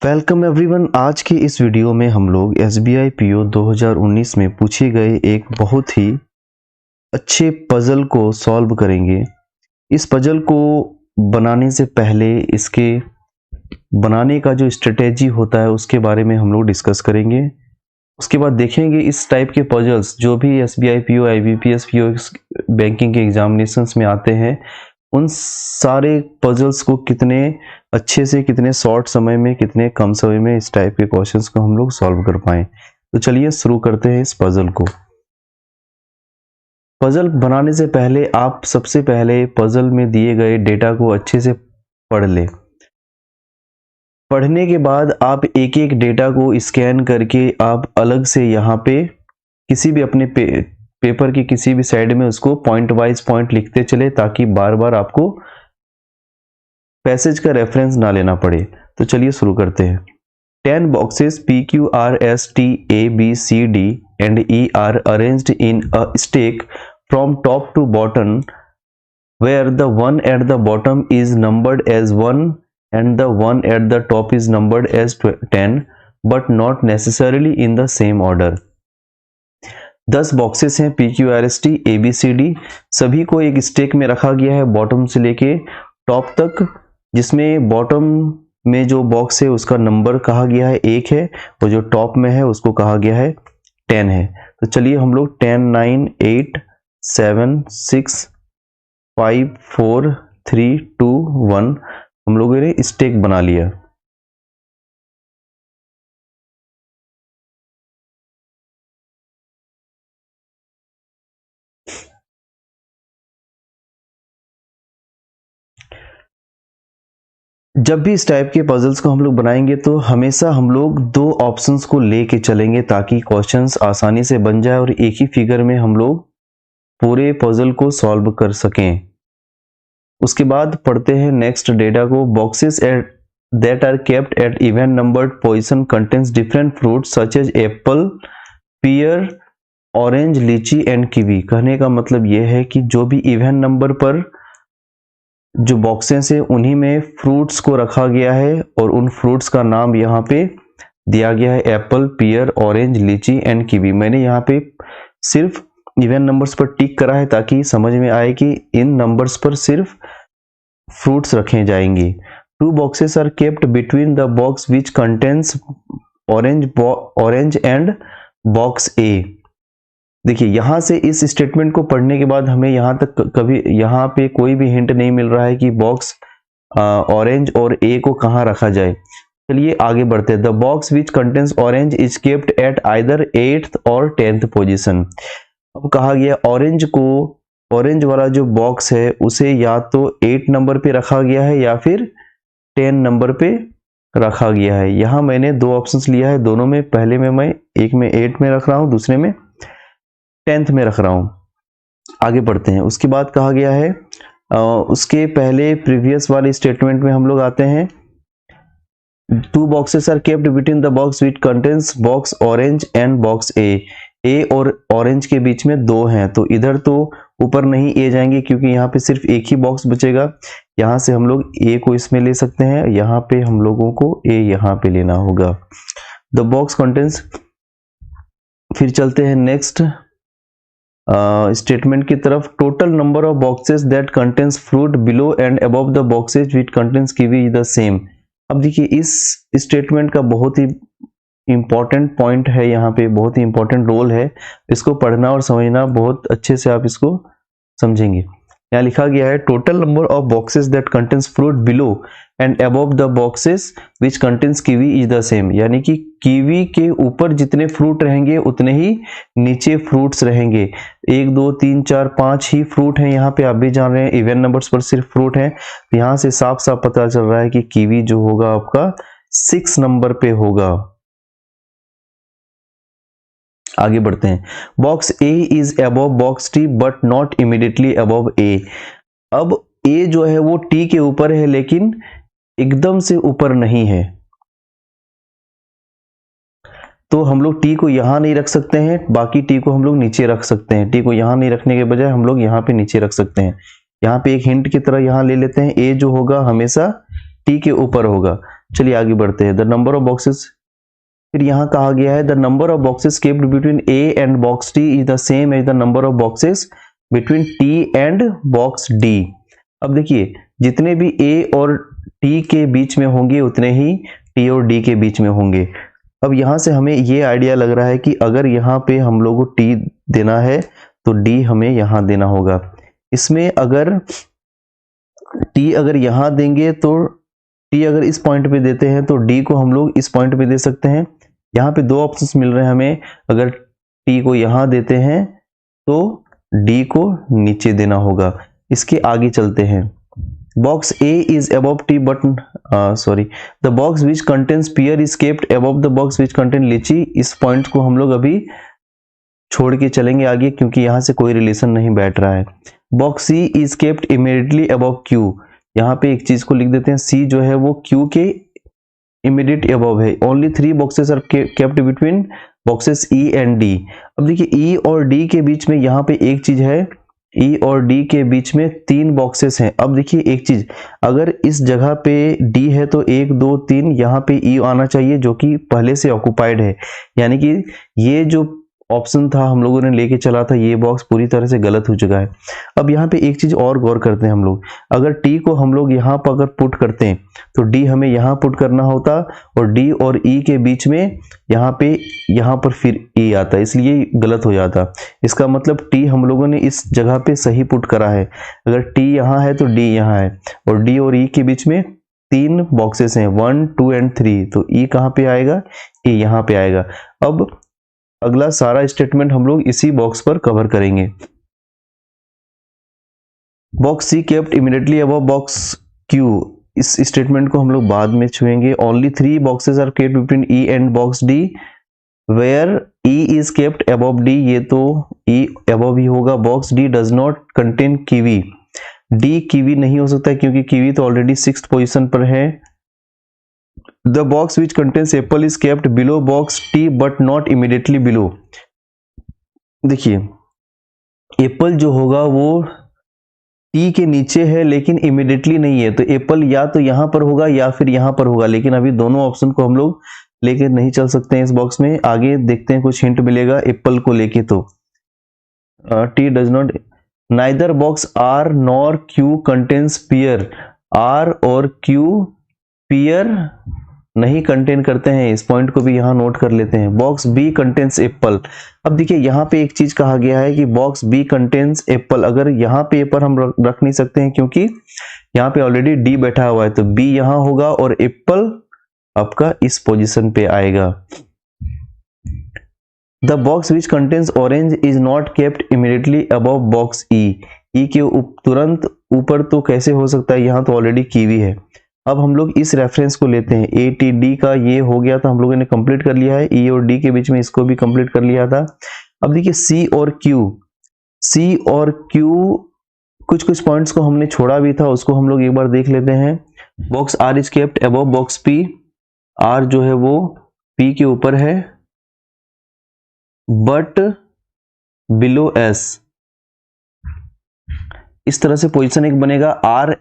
Welcome everyone. आज की इस वीडियो में हम लोग SBI PO 2019 में पूछे गए एक बहुत ही अच्छे पजल को सॉल्व करेंगे। इस पजल को बनाने से पहले इसके बनाने का जो स्ट्रेटेजी होता है उसके बारे में हम लोग डिस्कस करेंगे। उसके बाद देखेंगे इस टाइप के पजल्स जो भी SBI PO, IBPS PO banking के एग्जामिनेशंस में आते हैं, उन सारे पजल्स को कितने अच्छे से, कितने शॉर्ट समय में, कितने कम समय में इस टाइप के क्वेश्चंस को हम लोग सॉल्व कर पाएं। तो चलिए शुरू करते हैं इस पजल को। पजल बनाने से पहले आप सबसे पहले पजल में दिए गए डेटा को अच्छे से पढ़ लें। पढ़ने के बाद आप एक एक डेटा को स्कैन करके आप अलग से यहाँ पे किसी भी अपने पेपर की किसी भी साइड में उसको पॉइंट वाइज पॉइंट लिखते चले, ताकि बार बार आपको पैसेज का रेफरेंस ना लेना पड़े। तो चलिए शुरू करते हैं। 10 boxes P, Q, R, S, T, A, B, C, D and E are arranged in a stack from top to bottom, where the one at the bottom is numbered as 1 and the one at the top is numbered as 10, but not necessarily in the same order. 10 boxes हैं P, Q, R, S, T, A, B, C, D, सभी को एक stake में रखा गया है bottom से लेके टॉप तक, जिसमें बॉटम में जो बॉक्स है उसका नंबर कहा गया है 1 है और जो टॉप में है उसको कहा गया है 10 है। तो चलिए हम लोग 10, 9, 8, 7, 6, 5, 4, 3, 2, 1 हम लोगों ने स्टेक बना लिया। जब भी इस टाइप के पजल्स को हम लोग बनाएंगे तो हमेशा हम लोग दो ऑप्शंस को लेके चलेंगे, ताकि क्वेश्चंस आसानी से बन जाए और एक ही फिगर में हम लोग पूरे पजल को सॉल्व कर सकें। उसके बाद पढ़ते हैं नेक्स्ट डेटा को। Boxes that are kept at even numbered position contains different fruits such as apple, pear, orange, लीची एंड कीवी। कहने का मतलब यह है कि जो भी इवन नंबर पर जो बॉक्सेस है उन्हीं में फ्रूट्स को रखा गया है और उन फ्रूट्स का नाम यहाँ पे दिया गया है एप्पल, पियर, ऑरेंज, लीची एंड कीवी। मैंने यहाँ पे सिर्फ इवन नंबर्स पर टिक करा है ताकि समझ में आए कि इन नंबर्स पर सिर्फ फ्रूट्स रखे जाएंगे। 2 boxes are kept between the box which contains orange and box A। देखिए यहाँ से इस स्टेटमेंट को पढ़ने के बाद हमें यहाँ तक कभी यहाँ पे कोई भी हिंट नहीं मिल रहा है कि बॉक्स ऑरेंज और ए को कहाँ रखा जाए। चलिए आगे बढ़ते हैं। The box which contains orange is kept at either 8th और 10th पोजीशन। अब कहा गया ऑरेंज को, ऑरेंज वाला जो बॉक्स है उसे या तो 8 नंबर पे रखा गया है या फिर 10 नंबर पे रखा गया है। यहाँ मैंने दो ऑप्शंस लिया है, दोनों में पहले में मैं एक में 8 में रख रहा हूँ, दूसरे में 10th में रख रहा हूँ। आगे बढ़ते हैं। उसके बाद कहा गया है उसके पहले प्रीवियस वाले स्टेटमेंट में हम लोग आते हैं। 2 boxes are kept between the box which contains box orange and box A। ए और ऑरेंज के बीच में 2 हैं, तो इधर तो ऊपर नहीं ए जाएंगे क्योंकि यहाँ पे सिर्फ एक ही बॉक्स बचेगा। यहाँ से हम लोग ए को इसमें ले सकते हैं, यहाँ पे हम लोगों को ए यहाँ पे लेना होगा। द बॉक्स कंटेंस, फिर चलते हैं नेक्स्ट स्टेटमेंट की तरफ। Total number of boxes that contains fruit below and above the boxes which contains kiwi is the same. अब देखिए इस स्टेटमेंट का बहुत ही इंपॉर्टेंट पॉइंट है, यहाँ पे बहुत ही इंपॉर्टेंट रोल है। इसको पढ़ना और समझना बहुत अच्छे से आप इसको समझेंगे। यहाँ लिखा गया है total number of boxes that contains fruit below and above the boxes which contains kiwi is the same. यानी कि कीवी के ऊपर जितने फ्रूट रहेंगे उतने ही नीचे फ्रूट्स रहेंगे। 1, 2, 3, 4, 5 ही फ्रूट हैं यहाँ पे, आप भी जान रहे हैं इवन नंबर्स पर सिर्फ फ्रूट हैं। यहाँ से साफ साफ पता चल रहा है कि कीवी जो होगा आपका 6 नंबर पे होगा। आगे बढ़ते हैं। Box A is above box T but not immediately above A. अब ए जो है वो टी के ऊपर है लेकिन एकदम से ऊपर नहीं है, तो हम लोग टी को यहां नहीं रख सकते हैं, बाकी टी को हम लोग नीचे रख सकते हैं। टी को यहां नहीं रखने के बजाय हम लोग यहाँ पे नीचे रख सकते हैं। यहाँ पे एक हिंट की तरह यहां ले लेते हैं, ए जो होगा हमेशा टी के ऊपर होगा। चलिए आगे बढ़ते हैं। द नंबर ऑफ बॉक्सेस, फिर यहाँ कहा गया है the number of boxes kept between A and box T is the same as the number of boxes between T and box D. अब देखिए जितने भी ए और टी के बीच में होंगे उतने ही टी और डी के बीच में होंगे। अब यहाँ से हमें ये आइडिया लग रहा है कि अगर यहाँ पे हम लोग को टी देना है तो डी हमें यहाँ देना होगा। इसमें अगर टी अगर यहाँ देंगे तो टी अगर इस पॉइंट पे देते हैं तो डी को हम लोग इस पॉइंट पे दे सकते हैं। यहाँ पे दो ऑप्शंस मिल रहे हैं हमें, अगर टी को यहाँ देते हैं तो डी को नीचे देना होगा। इसके आगे चलते हैं। Box A is above T but the box which contains pear is kept above the box which contain lychee. इस पॉइंट को हम लोग अभी छोड़ के चलेंगे आगे क्योंकि यहाँ से कोई रिलेशन नहीं बैठ रहा है। Box C is kept immediately above Q. यहाँ पे एक चीज को लिख देते हैं, सी जो है वो क्यू के इमीडिएट अबव है। Only 3 boxes are kept between boxes E and D. अब देखिए ई और डी के बीच में यहाँ पे एक चीज है, ई और डी के बीच में 3 बॉक्सेस हैं। अब देखिए एक चीज, अगर इस जगह पे डी है तो 1 2 3 यहाँ पे ई आना चाहिए जो कि पहले से ऑक्युपाइड है, यानी कि ये जो ऑप्शन था हम लोगों ने लेके चला था ये बॉक्स पूरी तरह से गलत हो चुका है। अब यहाँ पे एक चीज और गौर करते हैं हम लोग, अगर टी को हम लोग यहाँ पर अगर पुट करते हैं तो डी हमें यहाँ पुट करना होता और डी और ई के बीच में यहाँ पर फिर ई आता, इसलिए गलत हो जाता। इसका मतलब टी हम लोगों ने इस जगह पे सही पुट करा है। अगर टी यहाँ है तो डी यहाँ है और डी और ई के बीच में 3 बॉक्सेस हैं 1 2 एंड 3, तो ई कहाँ पे आएगा, ई यहाँ पे आएगा। अब अगला सारा स्टेटमेंट हम लोग इसी बॉक्स पर कवर करेंगे। Box C kept immediately above box Q, इस स्टेटमेंट को हम लोग बाद में छुएंगे। Only 3 boxes are kept between E and box D where E is kept above D, ये तो ई अबव ही होगा। Box D does not contain kiwi, D kiwi नहीं हो सकता क्योंकि कीवी तो ऑलरेडी 6th पोजीशन पर है। The box which contains apple is kept below box T but not immediately below। देखिए एप्पल जो होगा वो टी के नीचे है लेकिन इमीडिएटली नहीं है, तो एप्पल या तो यहां पर होगा या फिर यहां पर होगा, लेकिन अभी दोनों ऑप्शन को हम लोग लेके नहीं चल सकते हैं इस बॉक्स में। आगे देखते हैं कुछ हिंट मिलेगा एप्पल को लेके। तो T does not, neither box R nor Q contains pear, R और क्यू पियर नहीं कंटेन करते हैं, इस पॉइंट को भी यहां नोट कर लेते हैं। Box B contains apple. अब देखिए यहाँ पे एक चीज कहा गया है कि बॉक्स बी कंटेन्स एप्पल, अगर यहाँ पे एप्पल हम रख नहीं सकते हैं क्योंकि यहाँ पे ऑलरेडी डी बैठा हुआ है, तो बी यहाँ होगा और एप्पल आपका इस पोजीशन पे आएगा। The box which contains orange is not kept immediately above box E, E के तुरंत ऊपर तो कैसे हो सकता है, यहाँ तो ऑलरेडी कीवी है। अब हम लोग इस रेफरेंस को लेते हैं, ए टी डी का ये हो गया था, हम लोगों ने कंप्लीट कर लिया है। ई और डी के बीच में इसको भी कंप्लीट कर लिया था। अब देखिए सी और क्यू कुछ कुछ पॉइंट्स को हमने छोड़ा भी था, उसको हम लोग एक बार देख लेते हैं। Box R is kept above box P, R जो है वो पी के ऊपर है बट बिलो एस, इस तरह से पोजीशन एक बनेगा आर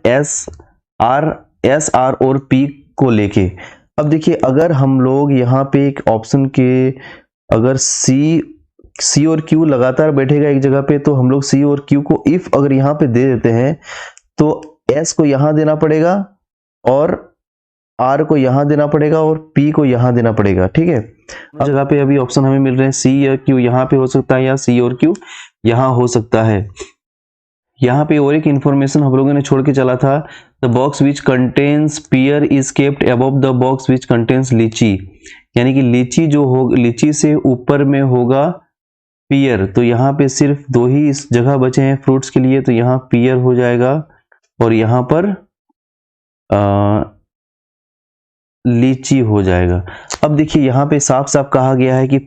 एस आर और पी को लेके। अब देखिए अगर हम लोग यहाँ पे एक ऑप्शन के अगर सी और क्यू लगातार बैठेगा एक जगह पे, तो हम लोग सी और क्यू को इफ अगर यहाँ पे दे देते हैं तो एस को यहाँ देना पड़ेगा और आर को यहाँ देना पड़ेगा और पी को यहाँ देना पड़ेगा, ठीक है। जगह पे अभी ऑप्शन हमें मिल रहे हैं, सी या क्यू यहाँ पे हो सकता है या सी और क्यू यहाँ हो सकता है। यहाँ पे और एक इंफॉर्मेशन हम लोगों ने छोड़ के चला था, the box which contains pear is kept above the box which contains lychee, यानी कि लीची जो हो, लीची से ऊपर में होगा पियर, तो यहाँ पे सिर्फ 2 ही इस जगह बचे हैं फ्रूट्स के लिए, तो यहाँ पियर हो जाएगा और यहाँ पर लीची हो जाएगा। अब देखिए यहाँ पे साफ साफ कहा गया है कि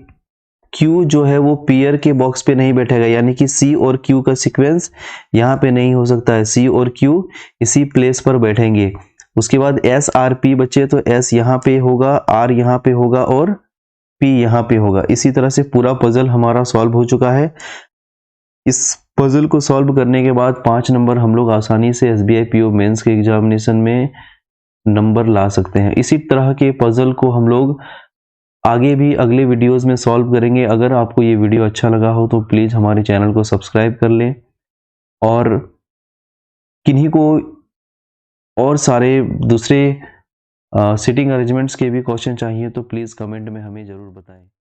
Q जो है वो पियर के बॉक्स पे नहीं बैठेगा, यानी कि C और Q का सीक्वेंस यहाँ पे नहीं हो सकता है, C और Q इसी प्लेस पर बैठेंगे। उसके बाद S R P बचे, तो S यहाँ पे होगा, R यहाँ पे होगा और P यहाँ पे होगा। इसी तरह से पूरा पजल हमारा सॉल्व हो चुका है। इस पजल को सॉल्व करने के बाद 5 नंबर हम लोग आसानी से SBI PO मेंस के एग्जामिनेशन में नंबर ला सकते हैं। इसी तरह के पजल को हम लोग आगे भी अगले वीडियोस में सॉल्व करेंगे। अगर आपको ये वीडियो अच्छा लगा हो तो प्लीज़ हमारे चैनल को सब्सक्राइब कर लें, और किन्हीं को और सारे दूसरे सिटिंग अरेंजमेंट्स के भी क्वेश्चन चाहिए तो प्लीज़ कमेंट में हमें ज़रूर बताएं।